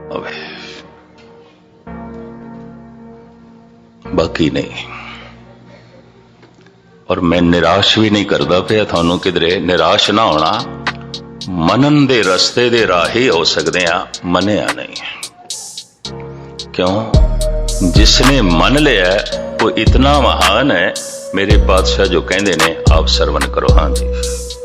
होवे, बाकी नहीं। और मैं निराश भी नहीं करता पिया थानू, किधरे निराश ना होना। मनन दे रस्ते दे राही हो सकते हैं, मनिया नहीं। क्यों? जिसने मन लिया वो इतना महान है। मेरे पातशाह जो कहते ने, आप सरवण करो। हाँ जी।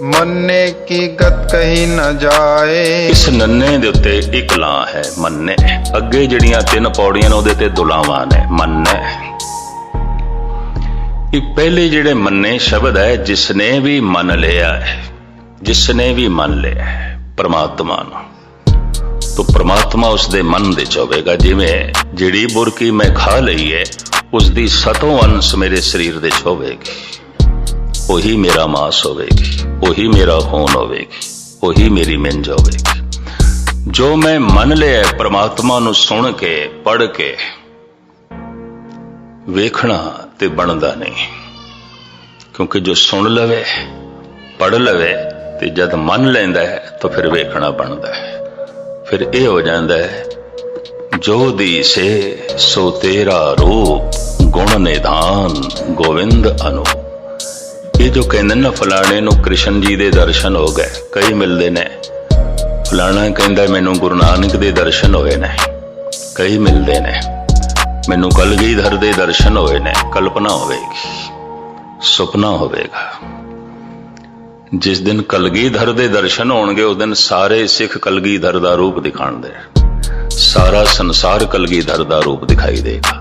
मन्ने की गत कही न जाए। इस नन्ने दे उत्ते एक ला है, मन्ने। अगे जड़ियां 3 पौड़ियां ने उहदे ते दुलावां ने, मन्ने। ये पहले जिहड़े मन्ने शब्द है, जिसने भी मन लिया है, जिसने भी मन लिया है परमात्मा नूं, तो परमात्मा उसदे मन दे च होवेगा। जिवें जिहड़ी बुरकी मैं खा लई है, उसदी 7 अंश मेरे शरीर दे च होवेगी। वही मेरा मांस होवेगी, वही मेरा खून होवेगी, वही मेरी मिंज होवेगी। जो मैं मन लिया परमात्मा नूं सुन के, पढ़ के, वेखना ते बनदा नहीं। क्योंकि जो सुन लवे, पढ़ लवे, ते जद मन लैंदा है तो फिर वेखना बनदा है। फिर यह हो जाता है, जो दी से सो तेरा रूप, गुण निधान गोविंद अनूप। ये जो कहते ना, फलाने नूं कृष्ण जी दे दर्शन हो गए, कई मिलते ने। फलाना कहता मैनू गुरु नानक दे दर्शन होए ने, कई मिलते ने। मैनू कलगीधर दे दर्शन होए ने, कल्पना होवेगी, सुपना होवेगा। जिस दिन कलगीधर दे दर्शन होणगे, उस दिन सारे सिख कलगीधर दा रूप दिखाणदे, सारा संसार कलगीधर दा रूप दिखाई देगा।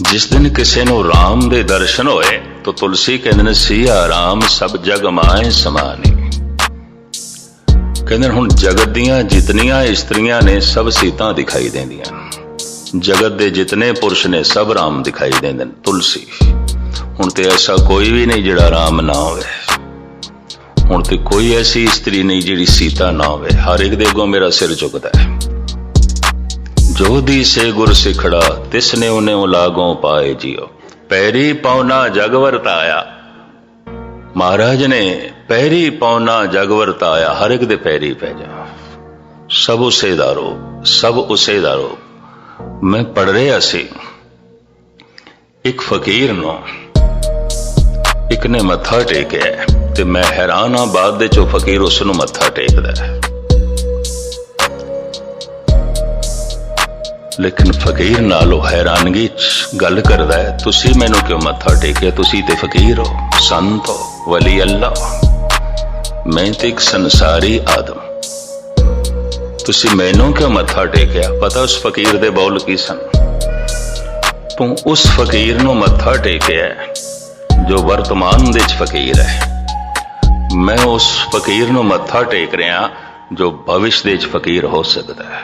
जिस दिन किसी नूं राम दे दर्शन होए, तो तुलसी कहंदे ने, सिया राम सब जग माए समानी। कहंदे हुण जगत दियां जितनियां इस्त्रियां ने, सब सीतां दिखाई देंदियां। जगत दे जितने पुरुष ने, सब राम दिखाई देंदे ने। तुलसी हुण ते ऐसा कोई भी नहीं जिहड़ा राम ना होवे। हुण ते कोई ऐसी स्त्री नहीं जिहड़ी सीता ना होवे। हर एक दे अगों मेरा सिर झुकदा है। जो दी से गुर सिखड़ा, तिसने उन्हें लागों पाए जियो। पैरी पौना जग वरताया, महाराज ने पैरी पौना जग वरताया। हर एक दे पैरी पै जा, सब उसे दा रूप, सब उसे दा रूप। मैं पढ़ रहा सी, एक फकीर नूं एक ने मत्था टेकिया, ते मैं हैरान हाँ, बाद दे चो फकीर उस नूं मत्था टेकदा है। लेकिन फकीर नालों हैरानगी गल करदा है, तुसी मैनू क्यों मत्था टेकिया? तुसी ते फकीर हो, संत हो, वली अल्लाह। मैं ते एक संसारी आदम, तुसी मैनू क्यों मत्था टेकिया? पता उस फकीर दे बोल की सन? तू उस फकीर नूं मत्था टेकिया जो वर्तमान दे फकीर है। मैं उस फकीर नूं मत्था टेक रहा जो भविष्य दे फकीर हो सकता है।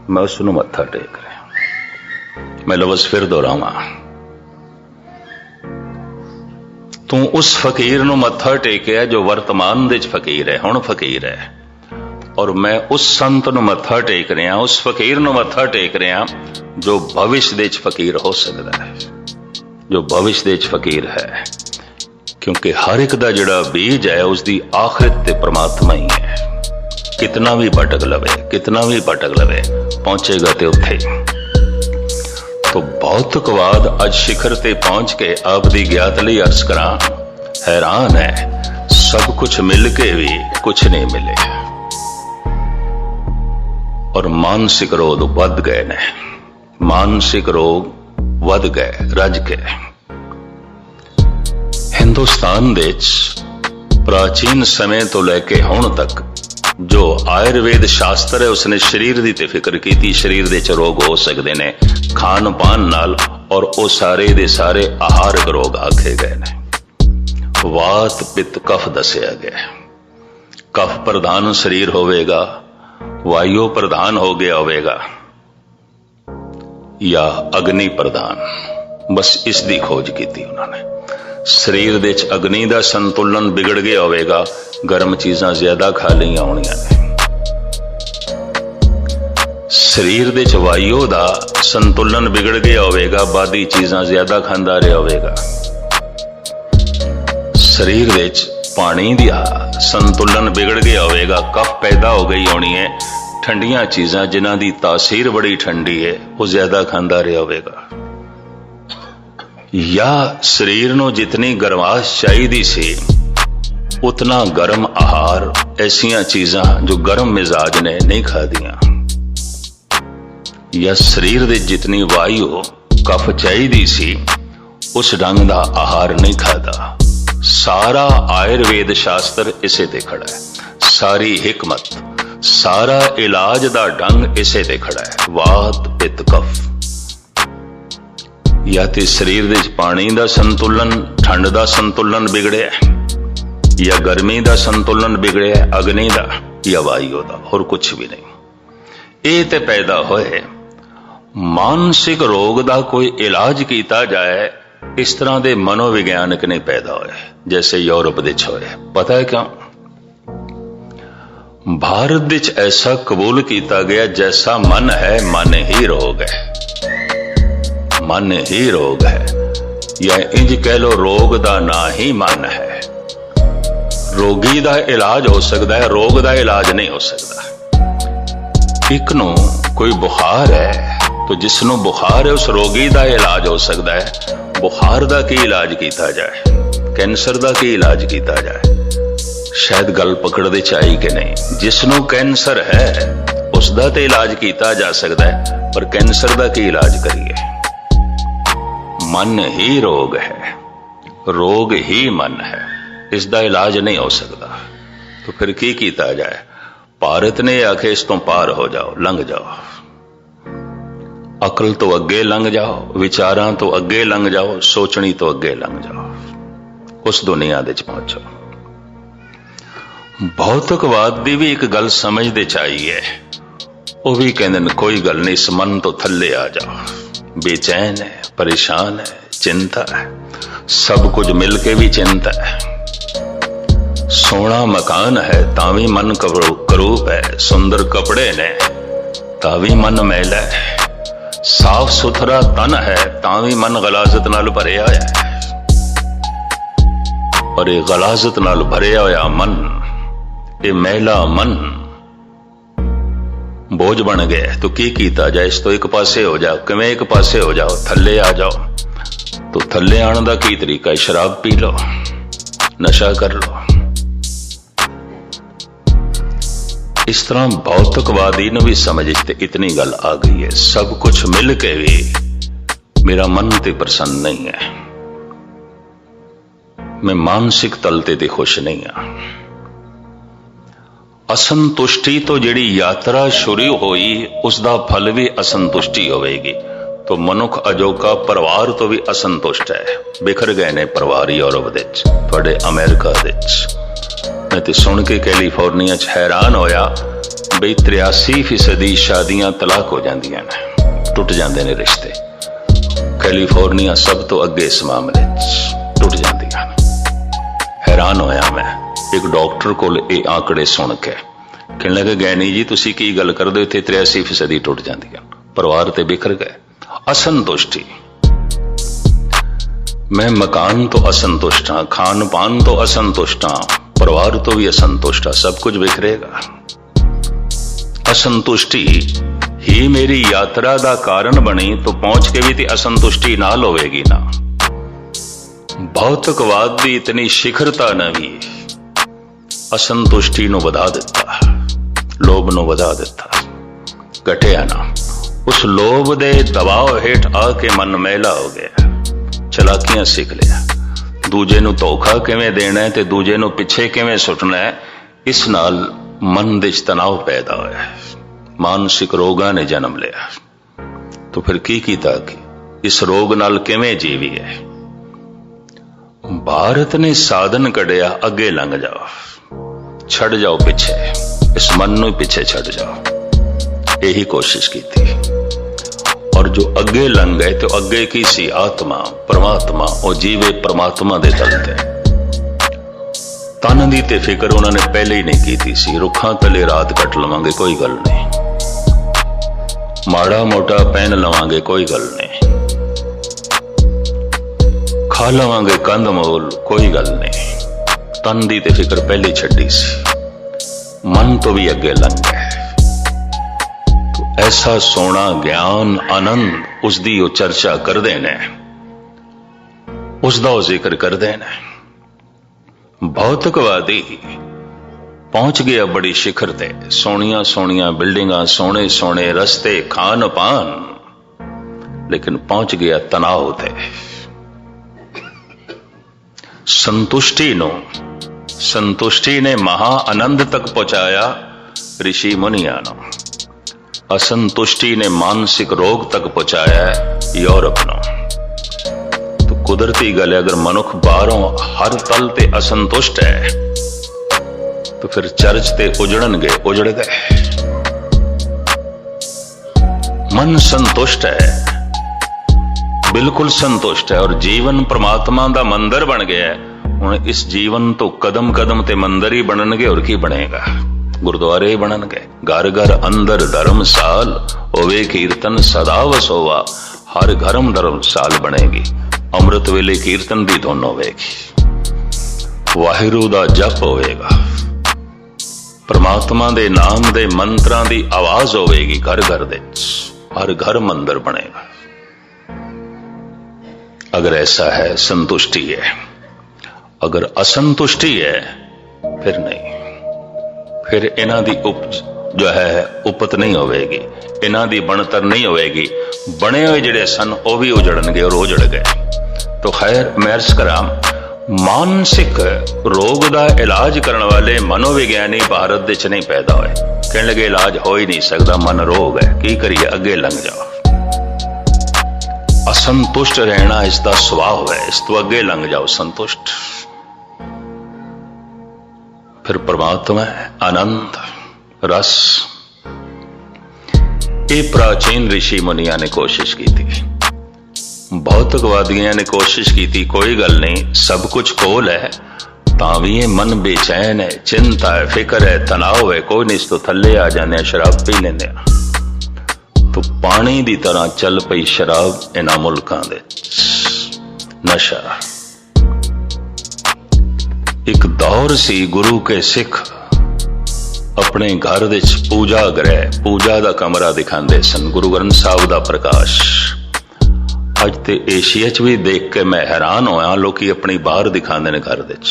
मैं उस नूं मत्था टेक रहा। मैं लफ्ज़ फिर दोहरावां, तू उस फकीर नूं मत्था टेकिया जो वर्तमान दे फकीर है, हुण फकीर है। और मैं उस संत नूं मत्था टेक रहा, उस फकीर नूं मत्था टेक रहा जो भविष्य दे फकीर हो सकता है, जो भविष्य दे फकीर है। क्योंकि हर एक दा जिहड़ा बीज है, उसकी आखिरत ते परमात्मा ही है। कितना भी भटक लवे, कितना भी भटक लवे, पहुंचेगा ते उत्थे। तो भौतिकवाद अज शिखर ते पहुंच के आप दी ज्ञात लई अर्ज करा, हैरान है सब कुछ मिल के भी कुछ नहीं मिले। और मानसिक रोग वध गए ने, मानसिक रोग वध गए रज के। हिंदुस्तान दे प्राचीन समय तो लेके हुण तक जो आयुर्वेद शास्त्र है, उसने शरीर की ते फिक्र की। शरीर दे च रोग हो सकते ने खान पान नाल, और वो सारे दे सारे आहारक रोग आखे गए ने। वात पित्त कफ दसिया गया। कफ प्रधान शरीर होवेगा, वायु प्रधान हो गया होवेगा, या अग्नि प्रधान। बस इस दी खोज की थी उन्होंने। शरीर दे च अग्नि दा संतुलन बिगड़ गया होवेगा, गर्म चीज़ां ज्यादा खा लियां होणियां ने। शरीर दे च वायु दा संतुलन बिगड़ गया होवेगा, बादी चीज़ां ज्यादा खांदा रहा होवेगा। शरीर दे च पानी दा संतुलन बिगड़ गया होगा, कफ पैदा हो गई होनी है, ठंडियां चीज़ां जिन्हां दी तासीर बड़ी ठंडी है वो ज्यादा खांदा रहा होगा, या शरीर नूं जितनी गर्माश चाहिदी सी उतना गर्म आहार, ऐसियां चीज़ां जो गर्म मिजाज ने नहीं खादियां, या शरीर दे जितनी वायु कफ चाहिदी सी उस ढंग दा आहार नहीं खाता। सारा आयुर्वेद शास्त्र इसे ते खड़ा है, सारी हिकमत, सारा इलाज दा ढंग इसे ते खड़ा है। वात पित्त कफ, या ते शरीर दे पानी दा संतुलन, ठंड दा संतुलन बिगड़िया, या गर्मी दा संतुलन बिगड़िया, अग्नि दा या वायु दा, और कुछ भी नहीं। ये ते पैदा होए मानसिक रोग दा कोई इलाज किया जाए, इस तरह के मनोविज्ञानक नहीं पैदा होए जैसे यूरोप विच होए। पता है क्यों? भारत विच ऐसा कबूल किया गया, जैसा मन है मन ही रोग है, मन ही रोग है, या इंज कह लो रोग दा ना ही मन है। रोगी दा इलाज हो सकता है, रोग दा इलाज नहीं हो सकता। एक नूं कोई बुखार है तो जिसनों बुखार है उस रोगी दा इलाज हो सकता है। बुखार दा की इलाज किया जाए, कैंसर दा की इलाज किया जाए, शायद गल पकड़ दे चाहिए कि नहीं। जिसनों कैंसर है उसका तो इलाज किया जा सकता है, पर कैंसर दा की इलाज करिए? मन ही रोग है, रोग ही मन है, इसका इलाज नहीं हो सकता। तो फिर की किया जाए? भारत ने आखे इस तो पार हो जाओ, लंघ जाओ, अकल तो अगे लंघ जाओ, विचारां तो अगे लंघ जाओ, सोचनी तो अगे लंघ जाओ, उस दुनिया दे पहुंचो। भौतिकवाद दी भी एक गल समझते चाहिए, वो भी कहते कोई गल नहीं, इस मन तो थले आ जाओ। बेचैन है, परेशान है, चिंता है, सब कुछ मिलके भी चिंता है। सोना मकान है तावी मन करूप है, सुंदर कपड़े ने तावी मन मैला है, साफ सुथरा तन है तावी मन गलाजत नाल भरिया होया है। और ये गलाजत नाल भरिया होया मन, ये मैला मन बोझ बन गया। तो की कीता जाए? इस तो एक पासे हो जाओ। किवें एक पासे हो जाओ? थल्ले आ जाओ। तो थल्ले आने का की तरीका है? शराब पी लो, नशा कर लो। इस तरह भौतिकवादी ने भी समझ इतनी गल आ गई है, सब कुछ मिल के भी मेरा मन ते प्रसन्न नहीं है, मैं मानसिक तलते ते खुश नहीं हाँ। असंतुष्टि तो जिहड़ी यात्रा शुरू हुई उसका फल भी असंतुष्टि होगी। तो मनुख अजोका परिवार तो भी असंतुष्ट है। बिखर गए ने परिवार यूरोप दे विच, तुहाडे अमेरिका दे विच। मैं तो सुन के कैलीफोर्निया च हैरान होया बई 83% शादियां तलाक हो जांदियां ने, टुट जांदे ने रिश्ते। कैलीफोर्निया सब तो अगे इस मामले च टुट जांदियां ने। हैरान होया मैं एक डॉक्टर कोल ये आंकड़े सुन के, कहने लगे गैनी जी तुसी की गल करदे हो, इत्थे 83% टुट जांदियां, परिवार ते बिखर गए। असंतुष्टि, मैं मकान तो असंतुष्ट हाँ, खान पान तो असंतुष्ट हाँ, परिवार तो भी असंतुष्ट है, सब कुछ बिखरेगा। असंतुष्टि ही मेरी यात्रा का कारण बनी, तो पहुंच के भी असंतुष्टि नाल होवेगी ना। भौतिकवाद की इतनी शिखरता ने भी असंतुष्टि नूं वधा दिता, लोभ नूं वधा दिता, घटिया ना। उस लोभ दे दबाव हेठ आके मन मैला हो गया, चलाकियां सीख लिया, दूजे नूं धोखा किवें देना है ते दूजे नूं पिछे किवें सुटना है, इस नाल मन दे तनाव पैदा होया, मानसिक रोगां ने जन्म लिया। तो फिर की कीता कि इस रोग नाल किवें जीवीए? भारत ने साधन कढ़िया, अगे लंघ जाओ, छड़ जाओ पिछे, इस मन नूं पिछे छड़ जाओ, यही कोशिश की थी। और जो अगे लंघ गए तो अगे की सी आत्मा परमात्मा, और जीवे परमात्मा दे तल ते। तन दी ते फिक्र उन्होंने पहले ही नहीं की थी सी। रुखां तले रात कट लवांगे कोई गल नहीं, माड़ा मोटा पहन लवांगे कोई गल नहीं, खा लवांगे कंद मोल कोई गल नहीं, तन दी ते फिक्र पहले छड्डी सी, मन तो भी अगे लंघ गए। तो ऐसा सोना ज्ञान आनंद उसकी वो चर्चा करते ने, उसका वो जिक्र करते ने। भौतिकवादी पहुंच गया बड़ी शिखर ते, सोनिया सोनिया बिल्डिंगां, सोने सोने रस्ते, खान पान, लेकिन पहुंच गया तनाव ते। संतुष्टि ने महा आनंद तक पहुंचाया ऋषि मुनिया नो, असंतुष्टि ने मानसिक रोग तक पहुंचाया यूरोप नो। तो कुदरती गल है, अगर मनुख बाहरों हर तल ते असंतुष्ट है तो फिर चर्च ते उजड़नगे, उजड़ गए। मन संतुष्ट है, बिल्कुल संतुष्ट है, और जीवन परमात्मा दा मंदिर बन गया है। हुण इस जीवन तो कदम कदम ते मंदिर ही बननगे, और की बनेगा? गुरुद्वारे ही बननगे। घर घर अंदर धर्मसाल होवे कीर्तन सदा वसोवा, हर घरम धर्मसाल बनेगी। अमृत वेले कीर्तन दी धुन होवेगी, वाहिगुरू दा जप होवेगा, परमात्मा दे नाम दे मंत्रां दी आवाज होवेगी घर घर दे, हर घर मंदिर बनेगा। अगर ऐसा है, संतुष्टि है। अगर असंतुष्टि है फिर नहीं, फिर इन्हां दी जो है उपत नहीं होवेगी, इन्हां दी बनतर नहीं होवेगी। बने हुए जिहड़े सन वो भी उजड़नगे और उजड़ गए। तो खैर मैं अर्ज करां, मानसिक रोग का इलाज करने वाले मनोविज्ञानी भारत दे च नहीं पैदा होए। कहने लगे इलाज हो ही नहीं सकता, मन रोग है, की करिए, अगे लंघ जाओ। असंतुष्ट रहना इसका स्वभाव है, इस तो अगे लंघ जाओ संतुष्ट। फिर परमात्मा है आनंद रस। ये प्राचीन ऋषि मुनिया ने कोशिश की थी, भौतिकवादियों ने कोशिश की थी, कोई गल नहीं, सब कुछ कोल है, तावी ये मन बेचैन है, चिंता है, फिक्र है, तनाव है, कोई नहीं, इस तो थले आ जाने, शराब पी लेंदे। तो पानी दी तरह चल पई शराब इन्हां मुल्कां दे, नशा। एक दौर सी गुरु के सिख अपने घर विच पूजा गृह, पूजा दा कमरा दिखांदे सन, गुरु ग्रंथ साहिब दा प्रकाश। अज ते एशिया च भी देख के मैं हैरान होया, लोग अपनी बाहर दिखाते हैं घर विच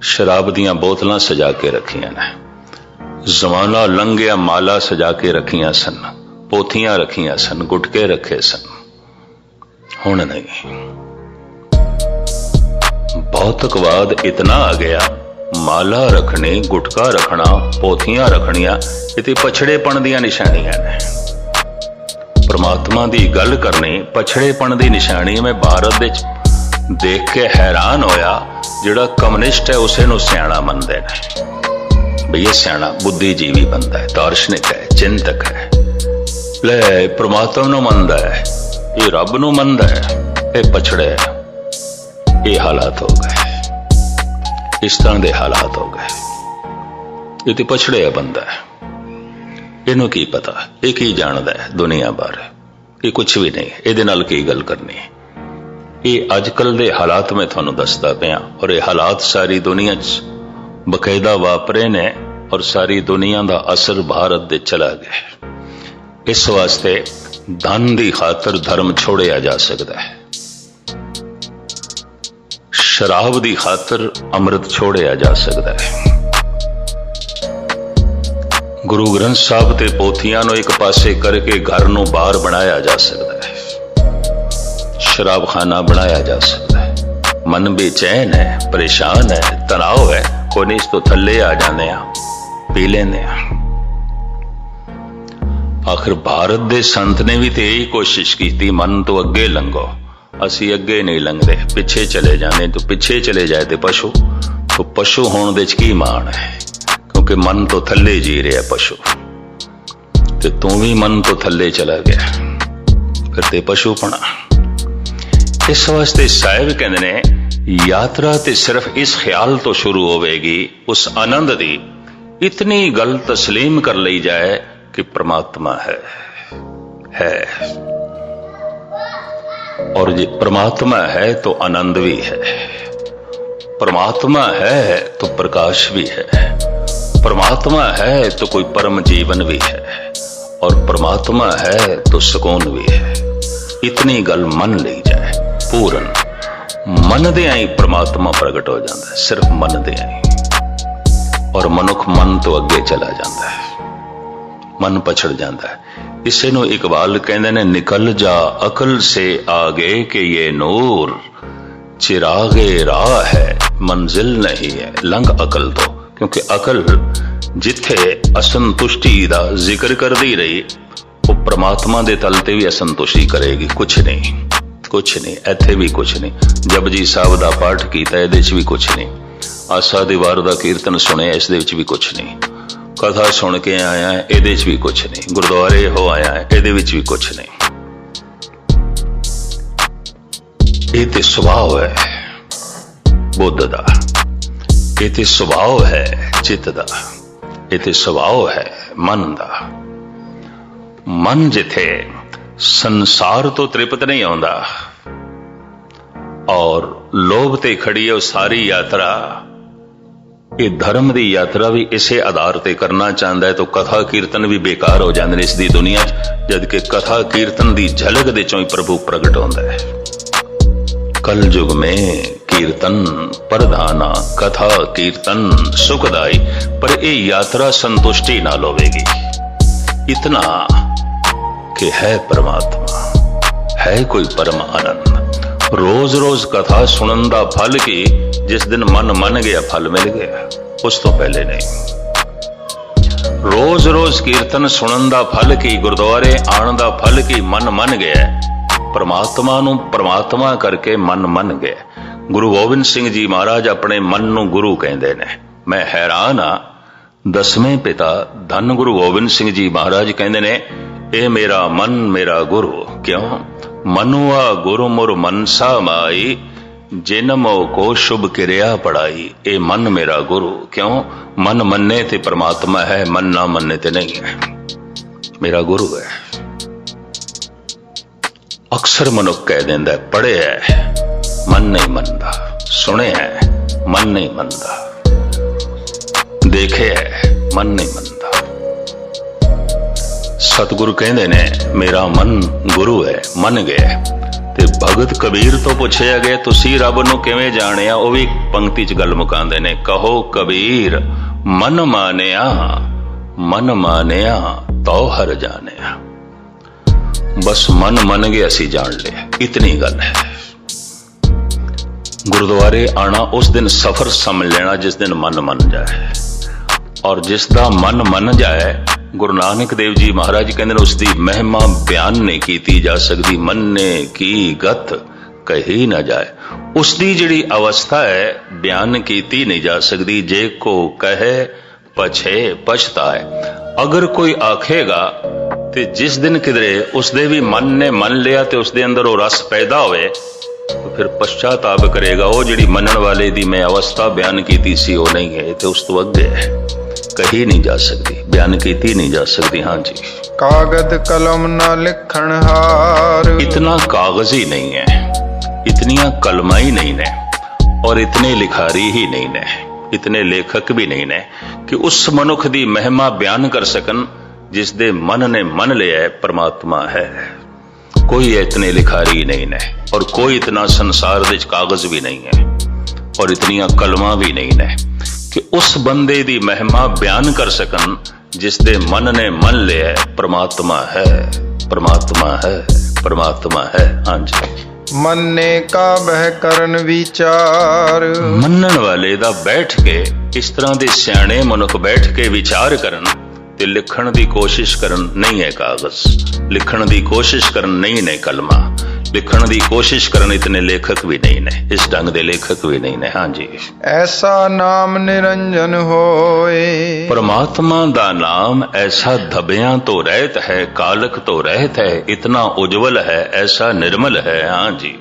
शराब दियां बोतलां सजा के रखियां ने, जमाना लंघिया माला सजा के रखियां सन, पोथियां रखियां सन, गुटके रखे सन। हुण नहीं, भौतिकवाद इतना आ गया, माला रखनी, गुटका रखना, पोथियां रखनिया, ये पछड़ेपन दियां निशानियां ने। परमात्मा की गल करनी पछड़ेपन की निशानी। मैं भारत देख के हैरान होया, जिहड़ा कम्युनिस्ट है उसे नूं सियाणा मनदे ने, भई ये सियाणा बुद्धिजीवी बंदा है, दार्शनिक है, चिंतक है। ले परमात्मा नूं मनदा है, ये रब नूं मनदा है, ये पछड़े है। ये हालात हो गए, इस तरह के हालात हो गए। ये तो पछड़े है बंदा है, इनू की पता, ये की जानदा है दुनिया बारे, ये कुछ भी नहीं, ये नाल की गल करनी है। ये अजकल दे हालात में तुहानू दसदा पिया, और ये हालात सारी दुनिया च बकायदा वापरे ने, और सारी दुनिया का असर भारत दे चला गया। इस वास्ते धन की खातर धर्म छोड़िया जा सकता है, शराब की खातर अमृत छोड़िया जा सकता है। गुरु ग्रंथ साहब ते पोथियां नूं एक पासे करके घर नूं बाहर बनाया जा सकता है, शराब खाना बनाया जा सकता है। मन बेचैन है, परेशान है, तनाव है, कोई नहीं, इस तो थले आ जाने, पी लेने। आखिर भारत दे संत ने भी तो यही कोशिश की थी, मन तो अगे लंघो, असी अगे नहीं लंघते, पिछे चले जाने। तो पिछे चले जाए तो पशु होने दे की मान है, क्योंकि मन तो थले जी रहा है पशु, ते तू भी मन तो थले चला गया, फिर ते पशुपना। इस वास्ते साहिब कहते ने, यात्रा ते सिर्फ इस ख्याल तो शुरू होवेगी, उस आनंद दी इतनी गल तस्लीम कर ली जाए कि परमात्मा है। और ये परमात्मा है तो आनंद भी है, परमात्मा है तो प्रकाश भी है, परमात्मा है तो कोई परम जीवन भी है, और परमात्मा है तो सुकून भी है। इतनी गल मन ली जाए पूरन, मन दे आई परमात्मा प्रगट हो जाता है, सिर्फ मन दे आई। और मनुख मन तो अगे चला जाता है, मन पछड़ जाता है। इसे नु इकबाल कहते ने, निकल जा अकल से आगे के ये नूर, चिरागे राह है मंजिल नहीं है, लंघ अकल तो। क्योंकि अकल जिथे असंतुष्टि दा जिक्र करती रही, वो परमात्मा दे तल ते भी असंतुष्टि करेगी। कुछ नहीं, कुछ नहीं, इत्थे भी कुछ नहीं। जपजी साहब दा पाठ कीता, इहदे च भी कुछ नहीं। आसा दी वार दा कीर्तन सुने, इस दे विच भी कुछ नहीं। कथा सुन के आया, इहदे च भी कुछ नहीं। गुरुद्वारे हो आया, इहदे विच भी कुछ नहीं। ये ते स्वभाव है बुद्ध दा, ये ते स्वभाव है चित्त दा, ये ते स्वभाव है मन दा। मन जिथे संसार तो तृप्त नहीं आउंदा और लोभ ते खड़ी है वो सारी यात्रा, ये धर्म की यात्रा भी इसे आधार ते करना चाहता है, तो कथा कीर्तन भी बेकार हो जाते हैं इस दी दुनिया, जबकि कथा कीर्तन की झलक दे चों ही प्रभु प्रगट होता है। कल युग में कीर्तन प्रधाना, कथा कीर्तन सुखदाई, पर ये यात्रा संतुष्टि ना लोवेगी। इतना कि है परमात्मा, है कोई परम आनंद। रोज रोज कथा सुनन दा फल की, जिस दिन मन मन गया फल मिल गया, उस तो पहले नहीं। रोज रोज कीर्तन सुनन दा फल की, गुरुद्वारे आन दा फल की, मन मन गया। परमात्मा नू परमात्मा करके मन मन गया। गुरु गोबिंद सिंह जी महाराज अपने मन नू गुरु कहते ने। मैं हैरान हाँ, 10वें पिता धन गुरु गोबिंद सिंह जी महाराज कहते ने, ए मेरा मन मेरा गुरु। क्यों? मनुआ गुरु मुर मनसा माई, जिनमो को शुभ क्रिया पढ़ाई। ए मन मेरा गुरु। क्यों? मन मन्ने ते परमात्मा है, मन ना मन्ने ते नहीं है, मेरा गुरु है। अक्सर मनुख कह देंदा है, पढ़े है मन नहीं मनदा, सुने है मन नहीं मनदा, देखे है मन नहीं मनदा। सतगुरु कहते ने, मेरा मन गुरु है, मन गया। ते भगत कबीर तो पूछया गया, तुसी रब नू किवें जाणिया? वो भी पंक्ति च गल मुकांदे ने, कहो कबीर मन मानिया, मन मानिया तो हर जानिया। बस मन मन गया सी जान लिया, इतनी गल है। गुरुद्वारे आना उस दिन सफर समझ लेना जिस दिन मन मन जाए, और जिसदा मन मन जाए, गुरु नानक देव जी महाराज कहते उसकी महिमा बयान नहीं की जा सकती। मन्ने की गत कही ना जाए, उसकी जिहड़ी अवस्था है बयान की नहीं जा सकती। जे को कहे पछे पछताए। अगर कोई आखेगा ते जिस दिन किधरे उसदे भी मन ने मन लिया ते उसदे अंदर वो रस पैदा होए, तो फिर पश्चाताप करेगा। वो जिहड़ी मनन वाले दी मैं अवस्था बयान की सी वो नहीं है, तो उस तो अगे है, कही नहीं जा सकती, बयान की नहीं जा सकती। हाँ जी, कागज कलम ना लिखण हार। इतना कागज ही नहीं है, इतनियां कलमा ही नहीं ने, और इतने लिखारी ही नहीं ने, इतने लेखक भी नहीं ने कि उस मनुख दी महिमा बयान कर सकन जिस दे मन ने मन लिया है परमात्मा है। कोई इतने लिखारी नहीं ने, और कोई इतना संसार दे कागज भी नहीं है, और इतनियां कलमा भी नहीं ने कि उस बंदे दी महिमा बयान कर सकन जिस दे मन ने मन लिया है परमात्मा है, परमात्मा है, परमात्मा है। हाँ जी, मन्ने का बह करन विचार। मनन वाले दा बैठ के इस तरह दे सियाणे मनुख बैठ के विचार करन ते लिखण दी कोशिश करन नहीं है कागज, लिखण दी कोशिश करन नहीं ने कलमा, लिखण दी कोशिश करन इतने लेखक भी नहीं ने, इस ढंग दे लेखक भी नहीं ने। हाँ जी, ऐसा नाम निरंजन होए। परमात्मा दा नाम ऐसा धबियां तो रहत है, कालक तो रहत है, इतना उज्जवल है, ऐसा निर्मल है। हाँ जी,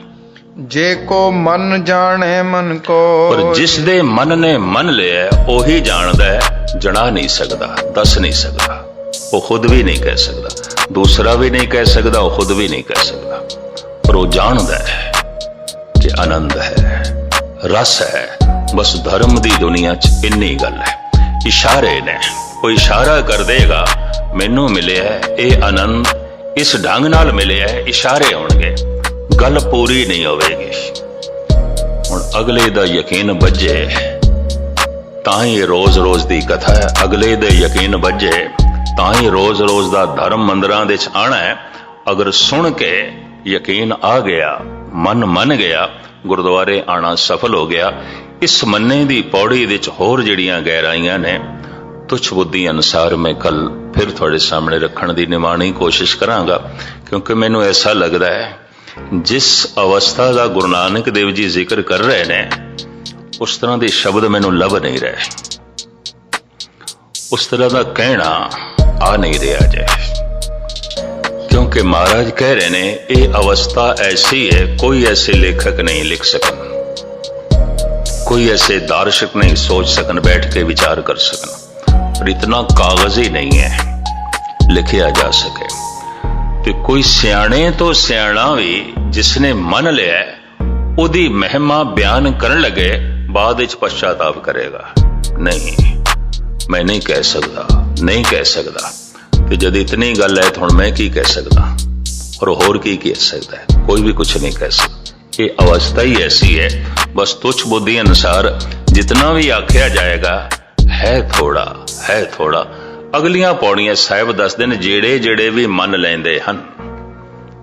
जे को मन जाने मन को। पर जिस दे मन ने मन लिया ओही जानदा है, जना नहीं सकता, दस नहीं सकता, वो खुद भी नहीं कह सकता, दूसरा भी नहीं कह सकता, वो खुद भी नहीं कह सकता, पर वो जानदा है कि आनंद है, रस है, बस धर्म दी दुनिया च इन्नी गल है। इशारे ने, कोई इशारा कर देगा मैनू मिले है ये आनंद, इस ढंग नाल मिले है, इशारे होणगे, गल पूरी नहीं होवेगी। हुण अगले दा यकीन बजे तां ही रोज रोज दी कथा है, अगले दे यकीन बजे तां ही रोज रोज दा धर्म मंदिरां दे च आना है। अगर सुन के यकीन आ गया, मन मन गया, गुरुद्वारे आना सफल हो गया। इस मन्ने दी पौड़ी विच होर जिहड़ियां गहराइयां ने तुच्छ बुद्धि अनुसार मैं कल फिर थोड़े सामने रखण दी निमाणी कोशिश करांगा, क्योंकि मैनू ऐसा लगदा है जिस अवस्था का गुरु नानक देव जी जिक्र कर रहे ने उस तरह के शब्द मैनू लभ नहीं रहे, उस तरह का कहना आ नहीं रहा जे, क्योंकि महाराज कह रहे ने ये अवस्था ऐसी है कोई ऐसे लेखक नहीं लिख सकन, कोई ऐसे दार्शनिक नहीं सोच सकन, बैठ के विचार कर सकन, और इतना कागज ही नहीं है लिखिया जा सके। तो कोई सियाणे तो सियाणा भी जिसने मन लिया उदी महिमा बयान करन लगे बाद विच पश्चाताप करेगा। नहीं, मैं नहीं कह सकता, नहीं कह सकता। तो जब इतनी गल है तो हुण मैं की कह सकता और होर की कह सकता है? कोई भी कुछ नहीं कह सकता। ये अवस्था ही ऐसी है, बस तुच्छ बुद्धि अनुसार जितना भी आख्या जाएगा है थोड़ा, है थोड़ा। अगलियां पौड़ियां साहिब दसदे ने जेड़े जेड़े भी मन लेंदे हन,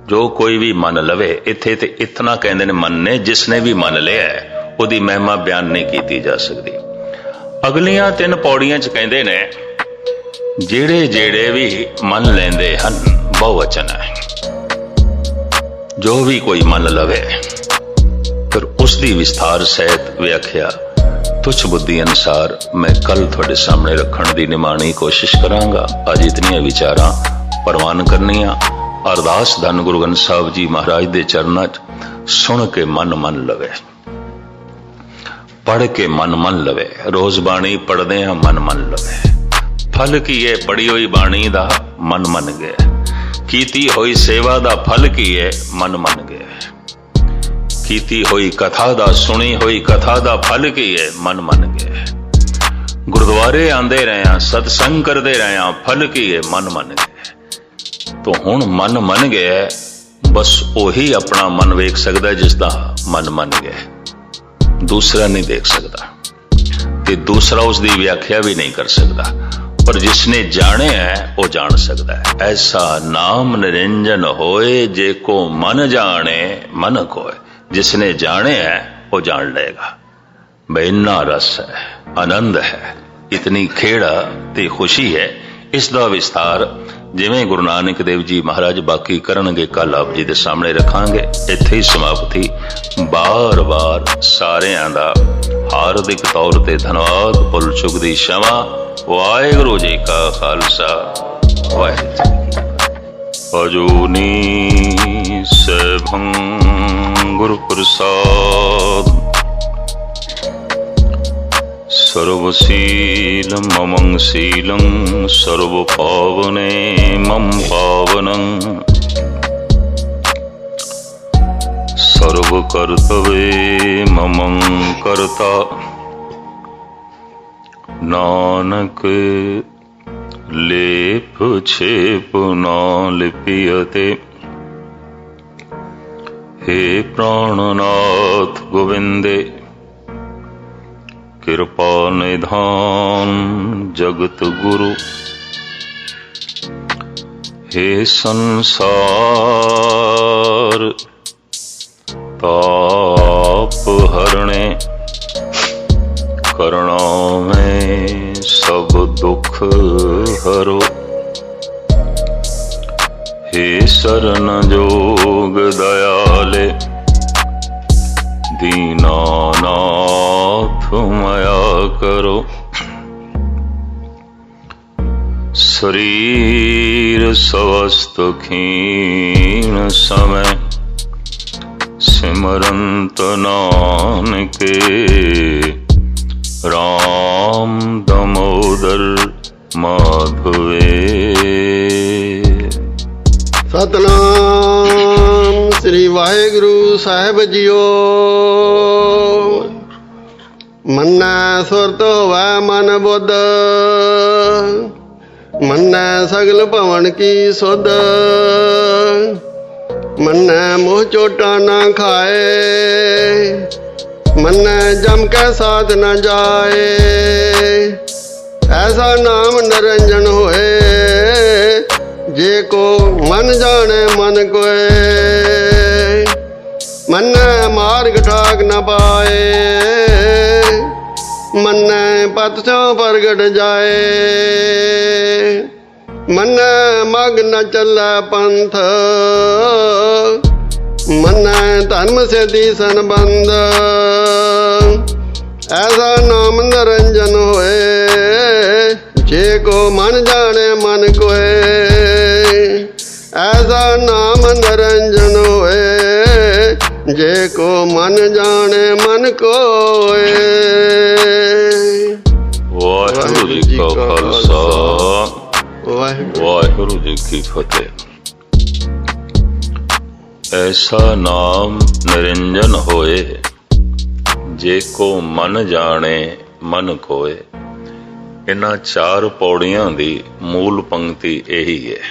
जो कोई भी मन लवे, इत्थे ते इतना कहंदे ने मन ने, जिसने भी मन लिया है उहदी महिमा बयान नहीं की जा सकती। अगलियां 3 पौड़ियां च कहंदे ने जेड़े जेड़े भी मन लेंदे हन, बहुवचन है, जो भी कोई मन लवे, फिर उसकी विस्तार सहित व्याख्या तुच्छ बुद्धि अनुसार मैं कल थोड़े सामने रखने की निमाणी कोशिश करांगा। अज इतनियां विचारां परवान करनियां। अरदास धन गुरु ग्रंथ साहिब जी महाराज दे चरनां च सुन के मन मन लवे, पढ़ के मन मन लवे, रोज बाणी पढ़दे हैं मन मन लवे। फल की है पढ़ी हुई बाणी दा मन मन गया, कीती हुई सेवा दा फल की है मन मन गया, कीती हुई कथा दा, सुनी हुई कथा दा फल की है मन मन गया। गुरुद्वारे आंदे रहे, सत्संग करते रहे, फल की है मन मन गया। तो हुण मन मन गया, बस ओही अपना मन वेख सकता है जिसका मन मन गया, दूसरा नहीं देख सकता, ते दूसरा उसकी व्याख्या भी नहीं कर सकता। पर जिसने जाने है वो जान सकता है। ऐसा नाम निरंजन होए जे को मन जाने मन कोय, जिसने जाने है वो जान लेगा। भाई इन्ना रस है, आनंद है, इतनी खेड़ा ते खुशी है। इसका विस्तार जिवें गुरु नानक देव जी महाराज बाकी करनगे कल आप जी दे सामने रखांगे। इत्थे ही समाप्ति। बार बार सारियां दा हार्दिक तौर ते धन्यवाद, भुल चुक दी क्षमा। वाहिगुरू जी का खालसा, वाहिगुरू जी की फतेह। अजूनी सैभं गुरु प्रसाद, सर्वशीलं ममं शीलं, सर्वपावने मम पावनं, सर्वकर्तव्ये ममं कर्ता। नानक लेप छेप न लिपियते, हे प्राणनाथ गोविंदे, कृपा निधान जगत गुरु। हे संसार ताप हरणे, करुणा में सब दुख हरो। हे शरण जोग दयाले, दीनानाथ माया करो। शरीर स्वस्थ क्षीण समय, सिमरंत नानके, राम दामोदर माधवे। सतनाम श्री वाहिगुरु साहिब जीओ। ਮੰਨੈ ਸੁਰਤ ਹੋਵੈ ਮਨ ਬੁੱਧ, ਮੰਨੈ ਸਗਲ ਭਵਨ ਕੀ ਸੁਧ। ਮੰਨੈ ਮੋਹ ਚੋਟਾ ਨਾ ਖਾਏ, ਮੰਨੈ ਜਮ ਕੈ ਸਾਥ ਨ ਜਾਏ। ਐਸਾ ਨਾਮ ਨਿਰੰਜਨ ਹੋਏ, ਜੇ ਕੋ ਮਨ ਜਾਣੇ ਮਨ ਕੋਏ। ਮੰਨੈ ਮਾਰਗ ਠਾਕ ਨ ਪਾਏ, ਮੰਨੈ ਪਤ ਸਿਉ ਪ੍ਰਗਟ ਜਾਏ। ਮੰਨੈ ਮਗ ਨ ਚੱਲੈ ਪੰਥ, ਮੰਨੈ ਧਰਮ ਸਿਧੀ ਸੰਬੰਧ। ਐਸਾ ਨਾਮ ਨਿਰੰਜਨ ਹੋਏ, ਜੇ ਕੋ ਮਨ ਜਾਣੇ ਮਨ ਕੋਏ। ਐਸਾ ਨਾਮ ਨਿਰੰਜਨ ਹੋਏ, ਜੇ ਕੋ ਮਨ ਜਾਣੇ ਮਨ ਕੋਏ। ਵਾਹਿਗੁਰੂ ਜੀ ਕਾ ਖਾਲਸਾ, ਵਾਹਿਗੁਰੂ ਜੀ ਕੀ ਫਤਿਹ। ਐਸਾ ਨਾਮ ਨਿਰੰਜਨ ਹੋਏ, ਜੇ ਕੋ ਮਨ ਜਾਣੇ ਮਨ ਕੋਏ। ਇਹਨਾਂ 4 ਪੌੜੀਆਂ ਦੀ ਮੂਲ ਪੰਕਤੀ ਇਹੀ ਹੈ,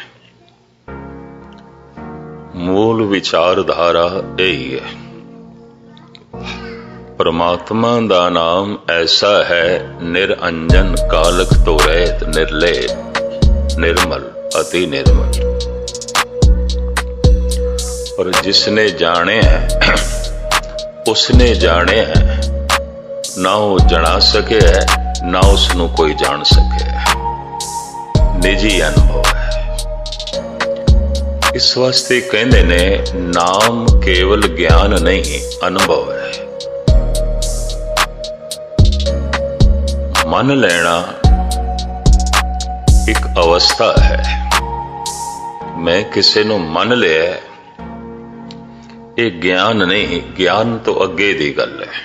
ਮੂਲ ਵਿਚਾਰਧਾਰਾ ਇਹੀ ਹੈ। ਪਰਮਾਤਮਾ ਦਾ ਨਾਮ ਐਸਾ ਹੈ, ਨਿਰੰਜਨ ਕਾਲਕ ਤੋਂ ਰਹਿਤ, ਨਿਰਲੇਪ, ਨਿਰਮਲ, ਅਤੀ ਨਿਰਮਲ। ਪਰ ਜਿਸਨੇ ਜਾਣਿਆ ਉਸਨੇ ਜਾਣਿਆ, ਨਾ ਉਹ ਜਣਾ ਸਕਿਆ, ਨਾ ਉਸ ਨੂੰ ਕੋਈ ਜਾਣ ਸਕਿਆ। ਨਿੱਜੀ ਅਨੁਭਵ ਹੈ। ਇਸ ਵਾਸਤੇ ਕਹਿੰਦੇ ਨੇ, ਨਾਮ ਕੇਵਲ ਗਿਆਨ ਨਹੀਂ, ਅਨੁਭਵ ਹੈ। ਮੰਨ ਲੈਣਾ ਇੱਕ ਅਵਸਥਾ ਹੈ। ਮੈਂ ਕਿਸੇ ਨੂੰ ਮੰਨ ਲਿਆ, ਇਹ ਗਿਆਨ ਨਹੀਂ, ਗਿਆਨ ਤੋਂ ਅੱਗੇ ਦੀ ਗੱਲ ਹੈ।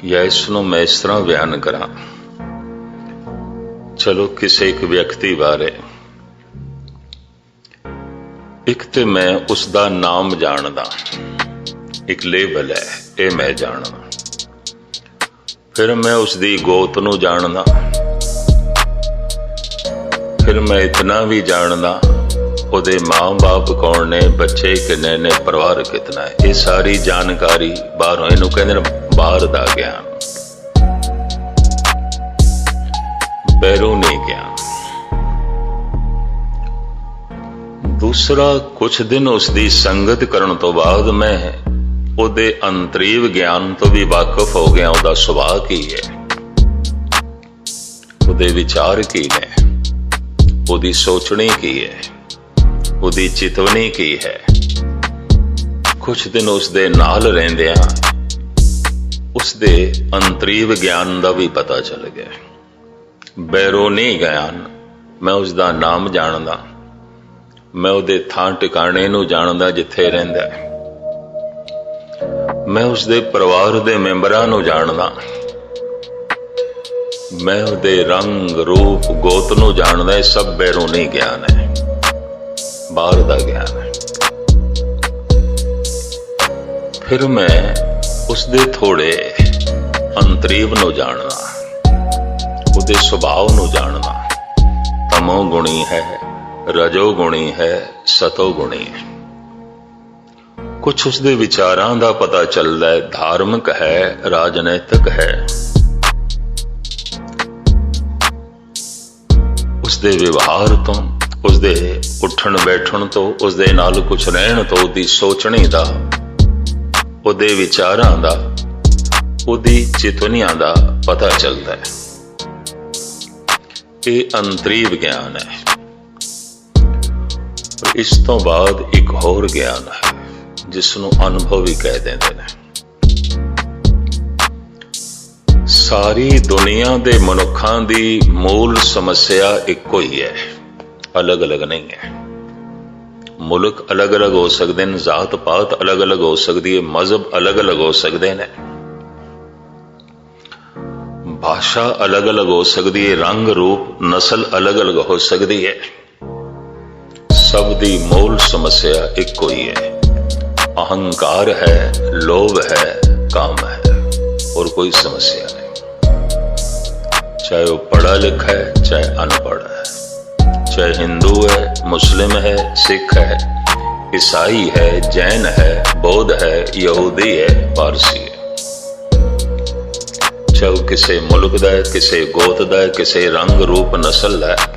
ਜਾਂ ਇਸ ਨੂੰ ਮੈਂ ਇਸ ਤਰ੍ਹਾਂ ਬਿਆਨ ਕਰਾਂ, ਚਲੋ ਕਿਸੇ ਇੱਕ ਵਿਅਕਤੀ ਬਾਰੇ, ਇੱਕ ਤੇ ਮੈਂ ਉਸ ਦਾ ਨਾਮ ਜਾਣਦਾ, ਇੱਕ ਲੇਬਲ ਹੈ, ਇਹ ਮੈਂ ਜਾਣਦਾ। ਫਿਰ ਮੈਂ ਉਸ ਦੀ ਗੋਤ ਨੂੰ ਜਾਣਦਾ, ਫਿਰ ਮੈਂ ਇਤਨਾ ਵੀ ਜਾਣਦਾ ਉਹਦੇ ਮਾਂ-ਬਾਪ ਕੌਣ ਨੇ, ਬੱਚੇ ਕਿੰਨੇ ਨੇ, ਪਰਿਵਾਰ ਕਿਤਨਾ ਹੈ। ਇਹ ਸਾਰੀ ਜਾਣਕਾਰੀ ਬਾਹਰੋਂ, ਇਹਨੂੰ ਕਹਿੰਦੇ ਨੇ ਬਾਹਰ ਦਾ ਗਿਆਨ, ਬੈਰੂਨੀ ਗਿਆਨ। ਦੂਸਰਾ, ਕੁਛ ਦਿਨ ਉਸ ਦੀ ਸੰਗਤ ਕਰਨ ਤੋਂ ਬਾਅਦ ਮੈਂ ਉਹਦੇ ਅੰਤਰੀਵ ਗਿਆਨ ਤੋਂ ਵੀ ਵਾਕਿਫ ਹੋ ਗਿਆ। ਉਹਦਾ ਸੁਭਾਅ ਕੀ ਹੈ, ਉਹਦੇ ਵਿਚਾਰ ਕੀ ਨੇ, ਉਹਦੀ ਸੋਚਣੀ ਕੀ ਹੈ, ਉਹਦੀ ਚਿਤਵਨੀ ਕੀ ਹੈ। ਕੁਛ ਦਿਨ ਉਸਦੇ ਨਾਲ ਰਹਿੰਦਿਆਂ ਉਸਦੇ ਅੰਤਰੀਵ ਗਿਆਨ ਦਾ ਵੀ ਪਤਾ ਚੱਲ ਗਿਆ। ਬੈਰੂਨੀ ਗਿਆਨ, ਮੈਂ ਉਸਦਾ ਨਾਮ ਜਾਣਦਾ, ਮੈਂ ਉਹਦੇ ਥਾਂ ਟਿਕਾਣੇ ਨੂੰ ਜਾਣਦਾ ਜਿੱਥੇ ਰਹਿੰਦਾ, ਮੈਂ ਉਸਦੇ ਪਰਿਵਾਰ ਦੇ ਮੈਂਬਰਾਂ ਨੂੰ ਜਾਣਦਾ, ਮੈਂ ਉਹਦੇ ਰੰਗ ਰੂਪ ਗੋਤ ਨੂੰ ਜਾਣਦਾ। ਇਹ ਸਭ ਬੈਰੂਨੀ ਗਿਆਨ ਹੈ, ਬਾਹਰ ਦਾ ਗਿਆਨ ਹੈ। ਫਿਰ ਮੈਂ ਉਸਦੇ ਥੋੜੇ ਅੰਤਰੀਵ ਨੂੰ ਜਾਣਦਾ, ਉਹਦੇ ਸੁਭਾਅ ਨੂੰ ਜਾਣਦਾ। ਤਮੋ ਗੁਣੀ ਹੈ, ਰਜੋ ਗੁਣੀ ਹੈ, ਸਤੋ ਗੁਣੀ ਹੈ। ਕੁਛ ਉਸਦੇ ਵਿਚਾਰਾਂ ਦਾ ਪਤਾ ਚੱਲਦਾ ਹੈ, ਧਾਰਮਿਕ ਹੈ, ਰਾਜਨੀਤਿਕ ਹੈ। ਉਸਦੇ ਵਿਵਹਾਰ ਤੋਂ, ਉਸਦੇ ਉੱਠਣ ਬੈਠਣ ਤੋਂ, ਉਸਦੇ ਨਾਲ ਕੁਛ ਰਹਿਣ ਤੋਂ, ਉਹਦੀ ਸੋਚਣੀ ਦਾ, ਉਹਦੇ ਵਿਚਾਰਾਂ ਦਾ, ਉਹਦੀ ਚਿਤਵਨੀਆਂ ਦਾ ਪਤਾ ਚੱਲਦਾ ਹੈ। ਇਹ ਅੰਤਰੀਵ ਗਿਆਨ ਹੈ। ਇਸ ਤੋਂ ਬਾਅਦ ਇੱਕ ਹੋਰ ਗਿਆਨ ਹੈ, ਜਿਸ ਨੂੰ ਅਨੁਭਵ ਵੀ ਕਹਿ ਦਿੰਦੇ ਨੇ। ਸਾਰੀ ਦੁਨੀਆ ਦੇ ਮਨੁੱਖਾਂ ਦੀ ਮੂਲ ਸਮੱਸਿਆ ਇੱਕੋ ਹੀ ਹੈ, ਅਲੱਗ-ਅਲੱਗ ਨਹੀਂ ਹੈ। ਮੁਲਕ ਅਲੱਗ-ਅਲੱਗ ਹੋ ਸਕਦੇ ਨੇ, ਜ਼ਾਤ ਪਾਤ ਅਲੱਗ-ਅਲੱਗ ਹੋ ਸਕਦੀ ਹੈ, ਮਜ਼ਹਬ ਅਲੱਗ-ਅਲੱਗ ਹੋ ਸਕਦੇ ਨੇ, ਭਾਸ਼ਾ ਅਲੱਗ-ਅਲੱਗ ਹੋ ਸਕਦੀ ਹੈ, ਰੰਗ ਰੂਪ ਨਸਲ ਅਲੱਗ-ਅਲੱਗ ਹੋ ਸਕਦੀ ਹੈ। ਸਭ ਦੀ ਮੂਲ ਸਮੱਸਿਆ ਇੱਕੋ ਹੀ ਹੈ, ਅਹੰਕਾਰ ਹੈ, ਲੋਭ ਹੈ, काम है और कोई समस्या नहीं। चाहे वो पढ़ा लिखा है चाहे अनपढ़ है, चाहे हिंदू है मुस्लिम है सिख है ईसाई है जैन है बौद्ध है यहूदी है पारसी है, चाहे वो किसी मुल्क दा है किसी गोत दा है किसी रंग रूप नस्ल दा है,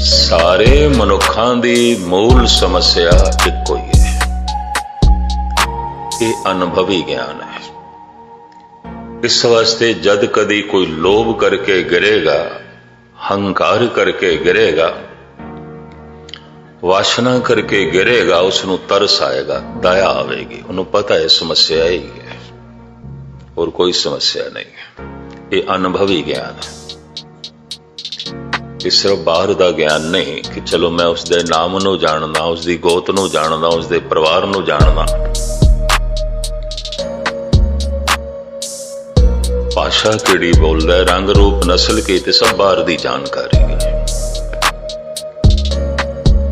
सारे मनुखां दी मूल समस्या इक्को ही है। ये अनुभवी ज्ञान है। इस वास्ते जद कदी कोई लोभ करके गिरेगा, हंकार करके गिरेगा, वासना करके गिरेगा, उसनों तरस आएगा, दया आवेगी, उन्हें पता है समस्या ही है और कोई समस्या नहीं है। ये अनुभवी ज्ञान है। ये सिर्फ बाहर का ज्ञान नहीं कि चलो मैं उसके नाम नूं जानदा, उसकी गोत नूं जानदा, उसके परिवार नूं जानदा। भाषा किहड़ी बोलदा है, रंग रूप नस्ल की ते सब बाहर दी जानकारी है।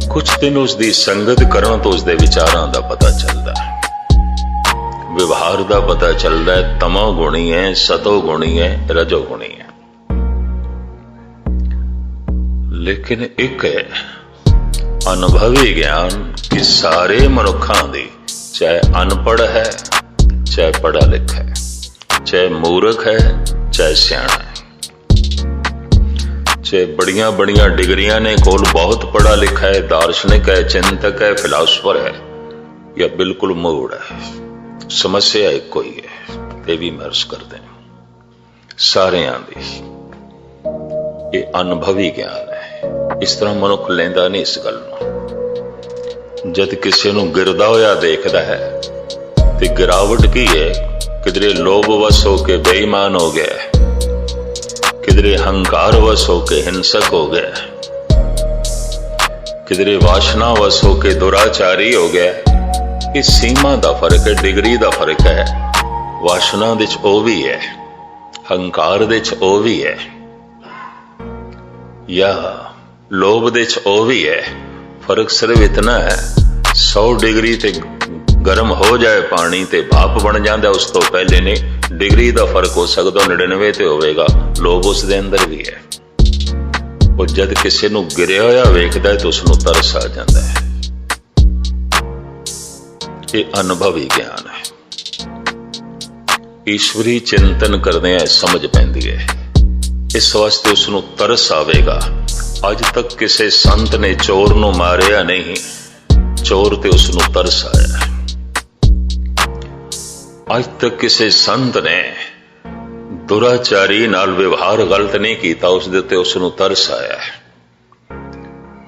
कुछ दिन उसकी संगत करन तो उसके विचारां दा पता चलदा है, व्यवहार दा पता चलदा है, तमो गुणी है सतो गुणी है रजो गुणी है। लेकिन एक है अनुभवी ज्ञान कि सारे मनुखां दी, चाहे अनपढ़ है चाहे पढ़ा लिखा है, चाहे मूर्ख है चाहे सियाणा है, चाहे बड़िया बड़िया डिग्रियां ने कोल बहुत पढ़ा लिखा है, दार्शनिक है, चिंतक है, फिलासफर है या बिल्कुल मूड है, समस्या एक कोई है। ये भी महर्ष करते हैं सारे दी। ये अनुभवी ज्ञान है। इस तरह मनुख लेंदा नहीं इस गल नूं। जद किसी नूं गिरदा होया देखदा है ते गिरावट की है, किधरे लोभ वश होके बेईमान हो गया, किधरे हंकार वश होके हिंसक हो गया, किधरे वासना वश होके दुराचारी हो गया। इस सीमा दा फर्क है, डिग्री दा फर्क है। वासना दे च ओ भी है, हंकार दे च ओ भी है, या लोभ दे च ओ भी है। फर्क सिर्फ इतना है 100 डिग्री ते गर्म हो जाए पानी ते भाप बन जाता, उस तो पहले ने डिग्री का फर्क हो सकता 99 ते होवेगा। लोभ उस दे अंदर भी है। और जद किसी नूं गिरिया होया वेखदा है तो उसनूं तरस आ जाता है। ये अनुभवी ज्ञान है। ईश्वरी चिंतन करदे समझ पैंदी है। इस वास्ते उसनूं तरस आवेगा। अज तक किसी संत ने चोर नूं मारिया नहीं, चोर ते उसनूं तरस आया। आज तक किसी संत ने दुराचारी नाल व्यवहार गलत नहीं किया, उस दे ते उसनूं तरस आया है।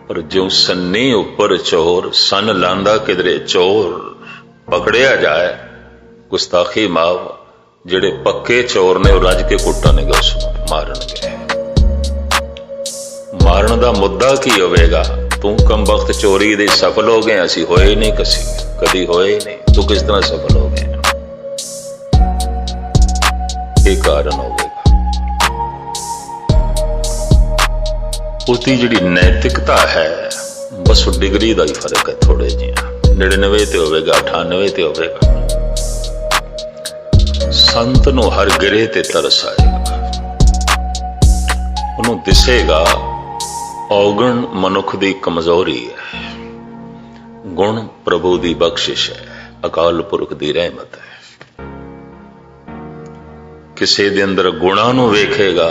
पर जो सन्नी उपर चोर सन लांदा किधरे चोर पकड़िया जाए, गुस्ताखी माफ, जेड़े पक्के चोर ने रज के कुटणगे, उसनूं मारनगे। मारन दा मुद्दा की होवेगा? तू कम वक्त चोरी दे सफल हो गए, असी होए ही नहीं, कदी होए ही नहीं, तू किस तरह सफल हो गए? ये कारण होगा। उसकी जिहड़ी नैतिकता है बस डिग्री का ही फर्क है, थोड़े जिहा 99 ते होवेगा 98 ते होवेगा। संत नूं हर गिरे ते तरस आएगा। उन्होंने दिसेगा औगण मनुख दी कमजोरी है, गुण प्रभु दी बख्शिश है, अकाल पुरख दी रहमत है। किसी दे अंदर गुणा नूं वेखेगा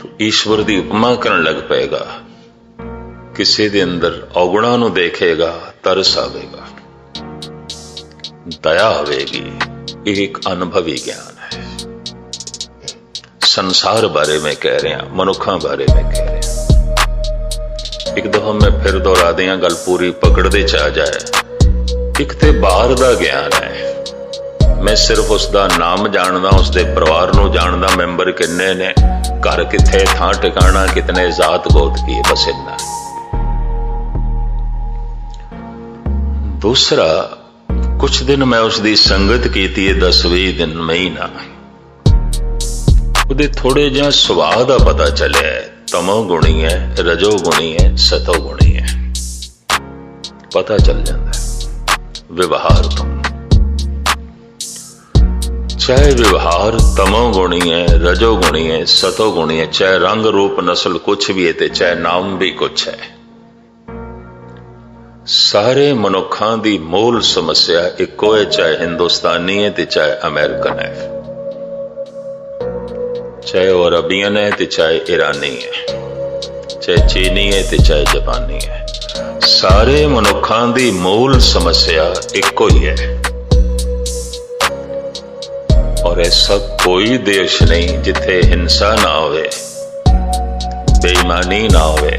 तो ईश्वर दी उपमा करन लग पेगा, किसी दे अंदर अवगुणा नूं देखेगा तरस आवेगा, दया आवेगी। एक अनुभवी ज्ञान है। संसार बारे में कह रहे हैं, मनुखा बारे में कह रहे हैं। एक दफा मैं फिर दोहरा दिया, गल पूरी पकड़ दे च आ जाए। एक ते बाहर दा ज्ञान है, मैं सिर्फ उसका नाम जानदा, उसके परिवार नूं जानदा, मैंबर किन्ने ने, घर किथे, थां ठिकाना कितने, जात गोत की, बस इन्ना। दूसरा, कुछ दिन मैं उसकी संगत की 10-20 दिन महीना, उहदे थोड़े जिहा सुभाव का पता चलिया, तमो गुणी है, रजो गुणी है, सतो गुणी है, पता चल जाता है व्यवहार तो। चाहे व्यवहार तमोगुणी है, रजोगुणी है, सतोगुणी है, चाहे रंग रूप नस्ल कुछ भी है ते चाहे नाम भी कुछ है, सारे मनुखा की मूल समस्या इको है, चाहे हिंदुस्तानी है ते चाहे अमेरिकन है, चाहे वो अरबियन है ते चाहे ईरानी है, चाहे चीनी है ते चाहे जापानी है, सारे मनुखा की मूल समस्या इको ही है। और ऐसा कोई देश नहीं जिथे हिंसा ना होवे, बेईमानी ना होवे,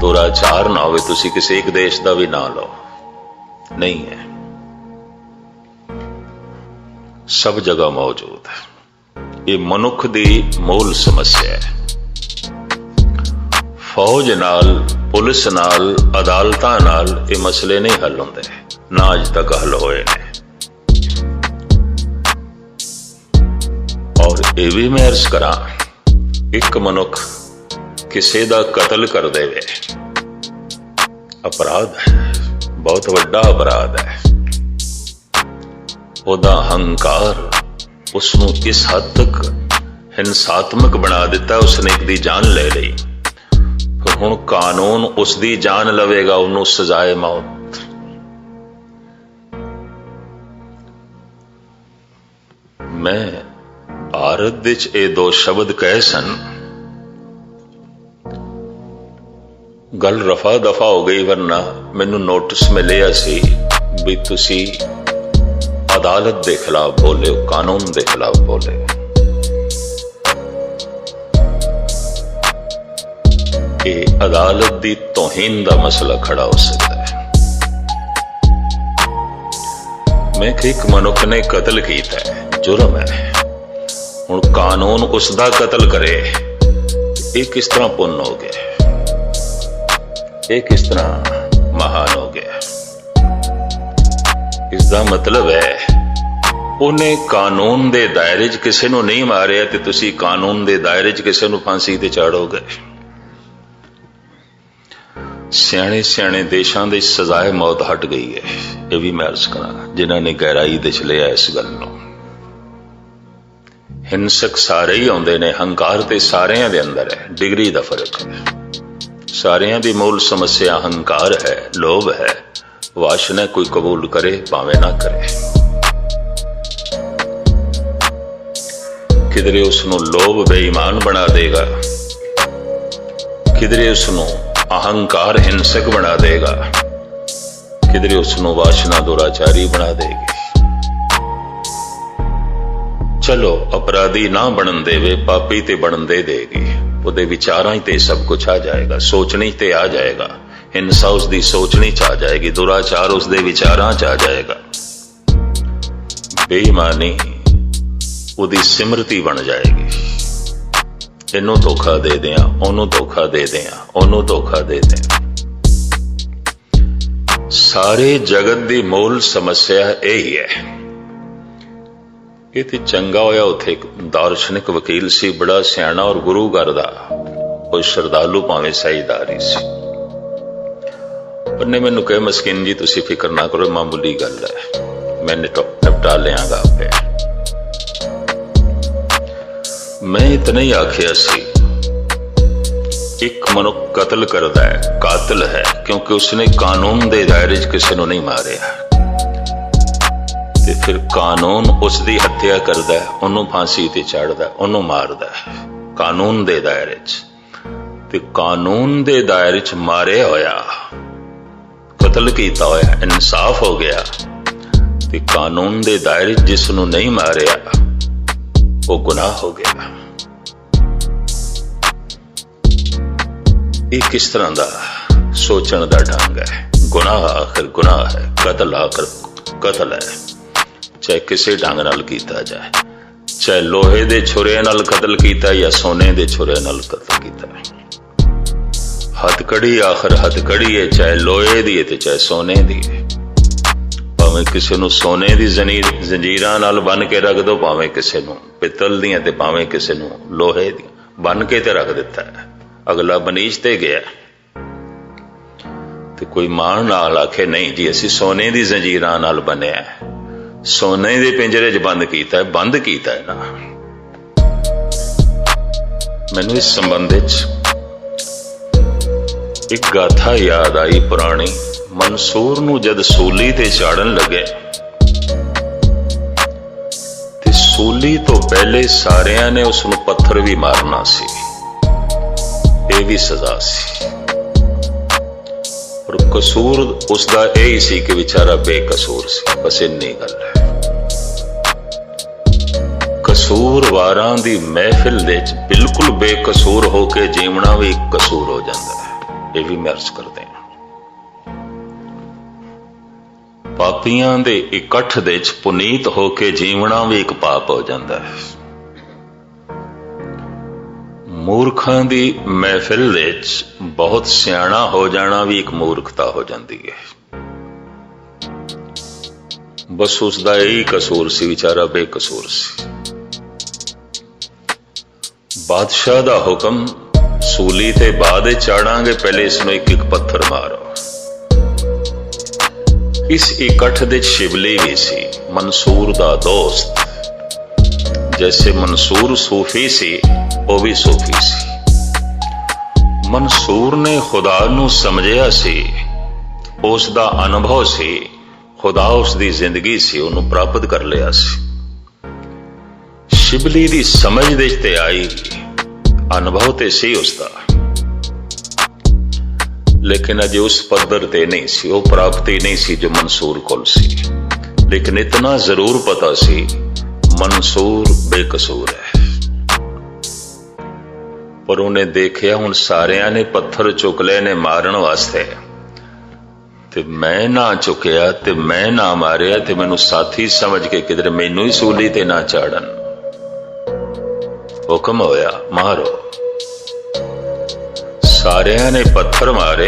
दुराचार ना होवे। तुसी किसी एक देश का भी ना लो, नहीं है, सब जगह मौजूद है। ये मनुख दी मूल समस्या है। फौज नाल, पुलिस नाल, अदालतां नाल ये मसले नहीं हल होंदे, ना अज तक हल होए ने। और ये भी मैं अर्ज करा, एक मनुख किसी का कतल कर देवे, अपराध है, बहुत वड्डा अपराध है। ओदा अहंकार उसनू इस हद तक हिंसात्मक बना दिता, उसने एक दी जान ले ली, फिर हुण कानून उसकी जान लवेगा, उन्होंने सजाए मौत। मैं भारत विच ये दो शब्द कहे सन, गल रफा दफा हो गई, वरना मैनू नोटिस मिलिया सी भी तुसी अदालत के खिलाफ बोले हो, कानून के खिलाफ बोले हो। ये अदालत की तौहीन का मसला खड़ा हो सकता है। मैं एक मनुख ने कतल किया है, जुर्म है, हुण कानून उसका कतल करे, ये किस तरह पुण्य हो गया, ये किस तरह महान हो गया। इसका मतलब है उन्हें कानून के दायरे च किसी नूं नहीं मारिया ते तुसी कानून के दायरे च किसी नूं फांसी ते चाड़ोगे। सियाणे सियाणे देशों की सजाए मौत हट गई है, ये भी मैं अर्ज करा, जिन्हों ने गहराई दे लिया इस गल नूं। हिंसक सारे ही आउंदे ने, हंकार ते सारियां दे अंदर है, डिग्री दा फर्क है। सारियां दी मूल समस्या अहंकार है, लोभ है, वासना कोई कबूल करे भावे ना करे। किधरे उसनों लोभ बेईमान बना देगा, किधरे उसनों अहंकार हिंसक बना देगा, किधरे उसनों वासना दुराचारी बना देगी। चलो अपराधी ना बनन देवे, पापी ते बनन दे देगी, उहदे विचारां ते सब कुछ आ जाएगा, सोचनी ते आ जाएगा, हिंसा उसदी सोचनी च आ जाएगी, दुराचार उसदे विचारां च आ जाएगा, बेईमानी उहदी सिमरती बन जाएगी। इनू धोखा दे दिया, ओनू धोखा दे दिया, ओनू धोखा दे दिया। सारे जगत की मूल समस्या यही है। ये तो चंगा होया उत्थे एक दार्शनिक वकील सी, बड़ा सियाणा और गुरु घर दा, कोई श्रद्धालु भावें साईदारी सी। उन्हें मैनू कहा, मस्किन जी तुसी फिक्र ना करो, मामूली गल है, मैं निपटा लियांगा आपे। मैं इतना ही आखिया सी, एक मनुख कतल करदा है, कातिल है, क्योंकि उसने कानून के दायरे च किसी को नहीं मारिया, ते फिर कानून उसकी हत्या करदा है, उन्होंने फांसी ते चाड़दा, उन्होंने मारदा है कानून के दायरे च। ते कानून के दायरे च मारे होया, कतल किया होया, इंसाफ हो गया, ते कानून के दायरे च जिसनों नहीं मारिया वो गुनाह हो गया। ये किस तरह का सोचने का ढंग है? गुनाह आखिर गुनाह है, कतल आखिर कतल है, चाहे किसी ढंग नाल कीता जाए, चाहे लोहे दे छुरे नाल कतल कीता या सोने दे छुरे नाल कतल कीता। हथकड़ी आखिर हथकड़ी है, चाहे लोहे दी है ते चाहे सोने दी है। भावें किसी नूं सोने दी जंजीरां नाल बन के रख दो, भावें किसी नूं पित्तल दी ते भावें किसी नूं लोहे दी बन के ते रख दिता है, अगला बनीज ते गया। ते कोई मान नाल आखे नहीं जी असी सोने दी जंजीरां नाल बने, सोने दे पिंजरे च बंद कीता है ना। मैनू इस संबंध एक गाथा याद आई पुरानी। मंसूर नू जद सूली ते चाड़न लगे ते सूली तो पहले सारियां ने उसनू पत्थर भी मारना सी, ये भी सजा सी। और कसूर उसका यही सी कि बेचारा बेकसूर सी, बस इन्नी गल है। कसूरवारां दी महफिल दे विच बिल्कुल बेकसूर होके जीवना भी एक कसूर हो जाता है, ये भी मैं अर्ज करते हैं। पापियां दे इकट्ठ दे विच पुनीत होके जीवना भी एक पाप हो जाता है। मूर्खां दी महफिल दे विच बहुत सियाणा हो जाना भी एक मूर्खता हो जाती है। बस उसका यही कसूर सी, बेचारा बेकसूर सी। बादशाह दा हुक्म सूली ते बाद चाड़ांगे, पहले इसनू एक एक पत्थर मारो। इस इकट्ठ दे शिबली भी सी, मंसूर दा दोस्त। जैसे मंसूर सूफी सी, वो भी सूफी सी। मंसूर ने खुदा नू समझिया सी, उसदा अनुभव सी, खुदा उसदी जिंदगी सी, उन्होंने प्राप्त कर लिया सी। शिबली दी समझ दे ते आई, अनुभव ते सी उसदा, लेकिन अजे उस पद्धर ते नहीं सी, वो प्राप्ति नहीं सी जो मंसूर कोल सी। लेकिन इतना जरूर पता सी मंसूर बेकसूर है। पर उन्हें देखिया हुण सारियां ने पत्थर चुक ले ने मारन वास्ते, ते मैं ना चुकिया ते मैं ना मारिया, ते मैनू साथी समझ के किधर मैनू ही सूली ते ना चाड़न। हुक्म होया मारो। सारियां ने पत्थर मारे।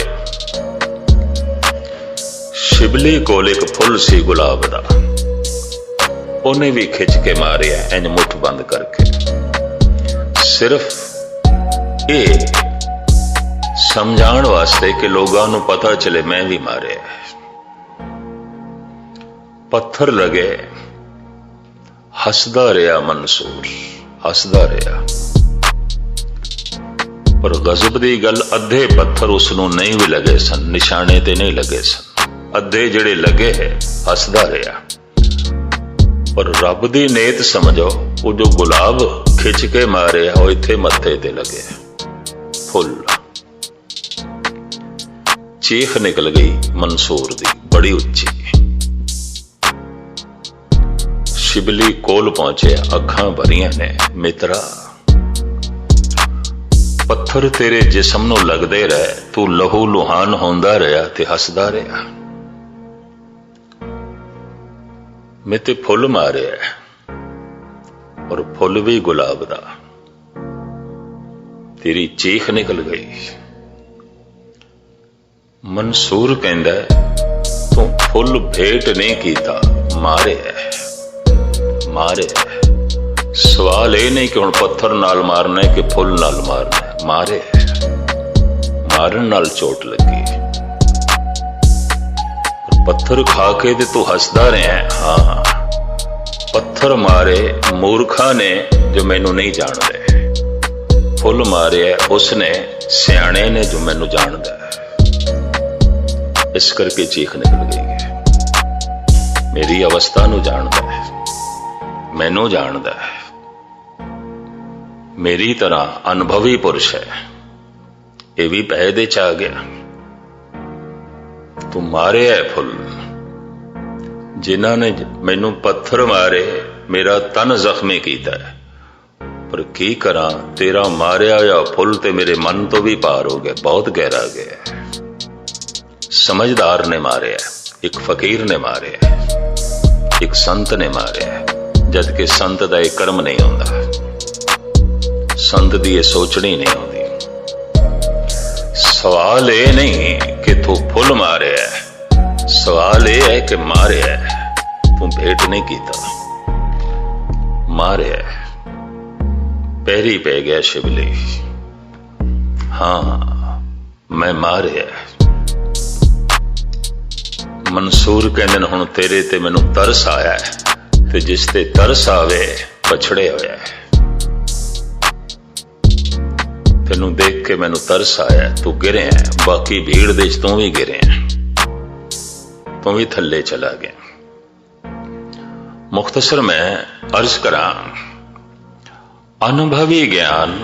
शिबली कोल एक फुल सी गुलाब दा, उन्हें भी खिंच के मारिया इंज मुठ बंद करके। सिर्फ ये समझाण वास्ते कि लोगों नू पता चले मैं भी मारे। पत्थर लगे, हसदा रहा मंसूर, हसदा रहा। पर गजब दी गल, अद्धे पत्थर उसनू नहीं भी लगे सन, निशाने ते नहीं लगे सन। अद्धे जड़े लगे है हसदा रहा। पर रब दी नेत समझो, वो जो गुलाब खिंच के मारे वो इत्थे मत्थे ते लगे फुल। चीख निकल गई मंसूर दी बड़ी उच्ची। शिबली कोल पहुंचे, अखां भरियां ने, मित्रा पत्थर तेरे जिस्म नू लगदे रहे, तू लहू लुहान होंदा रहा ते हसदा रहा। मैं ते फुल मारे और फुल भी गुलाब दा। तेरी चीख निकल गई। मंसूर कहंदा तू फुल भेंट नहीं कीता, मारे मारे। सवाल यह नहीं कि हुण पत्थर नाल मारना है कि फुल नाल मारना है, मारे। मारन नाल चोट लगी। पत्थर खा के ते तू हसदा रहा है। हाँ, पत्थर मारे मूर्खा ने जो मैनू नहीं जानते, फुल मारे उसने सियाणे ने जो मैनू जानता है। इस करके चीख निकल गई है। मेरी अवस्था नू जानता है, मैनू जानता है, मेरी तरह अनुभवी पुरुष है। ये भी पैदे च आ गया। तू मारे है फुल। जिन्हां ने मैनू पत्थर मारे, मेरा तन जख्मी किया है, पर की करा, तेरा मारिया या फुल ते मेरे मन तो भी पार हो गया, बहुत गहरा गया। समझदार ने मारे है, एक फकीर ने मारे है, एक संत ने मारे है। जबकि संत दा एक कर्म नहीं होता, संत दी ये सोचनी नहीं होती। सवाल ये नहीं कि तू फुल मारे है, सवाल ये है कि मारे है। तू भेंट नहीं कीता, मारे है। पैरी पे गया शिबली। हाँ, मैं मारे है। मंसूर कहंदे हुण तेरे ते मैनू तरस आया है। ਤੇ ਜਿਸ ਤੇ ਤਰਸ ਆਵੇ ਪਛੜਿਆ ਹੋਇਆ ਹੈ। ਤੈਨੂੰ ਦੇਖ ਕੇ ਮੈਨੂੰ ਤਰਸ ਆਇਆ, ਤੂੰ ਗਿਰਿਆ, ਬਾਕੀ ਭੀੜ ਦੇ 'ਚ ਤੂੰ ਵੀ ਗਿਰਿਆ, ਤੂੰ ਵੀ ਥੱਲੇ ਚਲਾ ਗਿਆ। ਮੁਖਤਸਰ ਮੈਂ ਅਰਜ਼ ਕਰਾਂ, ਅਨੁਭਵੀ ਗਿਆਨ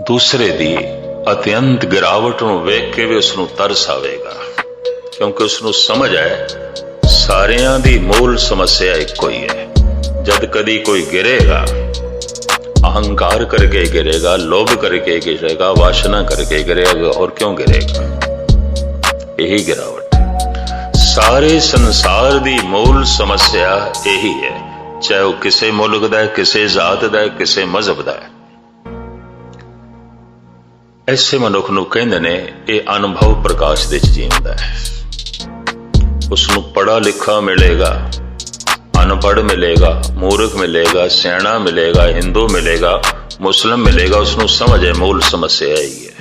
ਦੂਸਰੇ ਦੀ ਅਤਿਅੰਤ ਗਿਰਾਵਟ ਨੂੰ ਵੇਖ ਕੇ ਵੀ ਉਸ ਨੂੰ ਤਰਸ ਆਵੇਗਾ, ਕਿਉਂਕਿ ਉਸ ਨੂੰ ਸਮਝ ਹੈ ਸਾਰਿਆਂ ਦੀ ਮੂਲ ਸਮੱਸਿਆ ਇੱਕੋ ਹੀ ਹੈ। ਜਦ ਕਦੀ ਕੋਈ ਗਿਰੇਗਾ, अहंकार करके गिरेगा, लोभ करके गिरेगा, वासना करके गिरेगा, और क्यों गिरेगा? यही गिरावट है। सारे संसार दी मूल समस्या यही है, चाहे वह किसी मुल्क दा है, किसी जात दा है, किसी मजहब दा है। ऐसे मनुख नूं कहंदे ने यह अनुभव प्रकाश दे विच जींदा है। उसनूं पढ़ा लिखा मिलेगा, अनपढ़ मिलेगा, मूर्ख मिलेगा, सियाणा मिलेगा, हिंदू मिलेगा, मुस्लिम मिलेगा, उसनूं समझ है मूल समस्या ही है।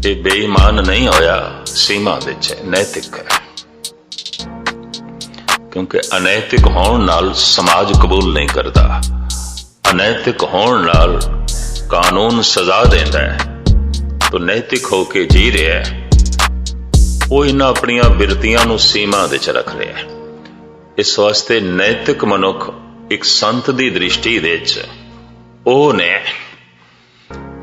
ये बेईमान नहीं होया, सीमा विच है, नैतिक है। क्योंकि अनैतिक होण नाल समाज कबूल नहीं करता, अनैतिक होण नाल कानून सजा देंदा है। तो नैतिक होके जी रहा है वो इन्हां अपणियां बिरतियां नूं सीमा विच रख रहा है। इस वास्ते नैतिक मनुख एक संत की दृष्टि ਉਹ ਨੇ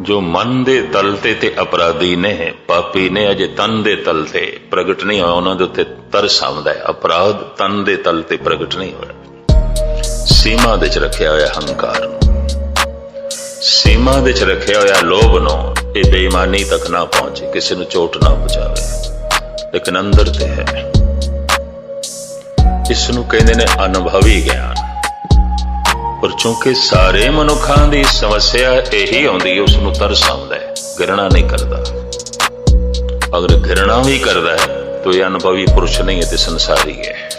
जो मन के तल ते अपराधी ने, पापी ने, अजे तन के तल ते प्रगट नहीं होया, उन्होंने उत्ते तरस आउंदा है। अपराध तन के तल ते प्रगट नहीं होया। सीमा दे च रखिया होया हंकार नूं, सीमा दे च रखिया होया लोभ नूं, ये बेईमानी तक ना पहुंचे, किसी नूं चोट ना पहुंचावे, लेकिन अंदर ते है। इसनूं कहंदे ने अनुभवी ज्ञान। पर चूंकि सारे मनुखां दी समस्या यही आउंदी है, उसनूं तरस आउंदा है, घृणा नहीं करता। अगर घृणा भी करता है तो यह अनुभवी पुरुष नहीं है, तो संसारी है।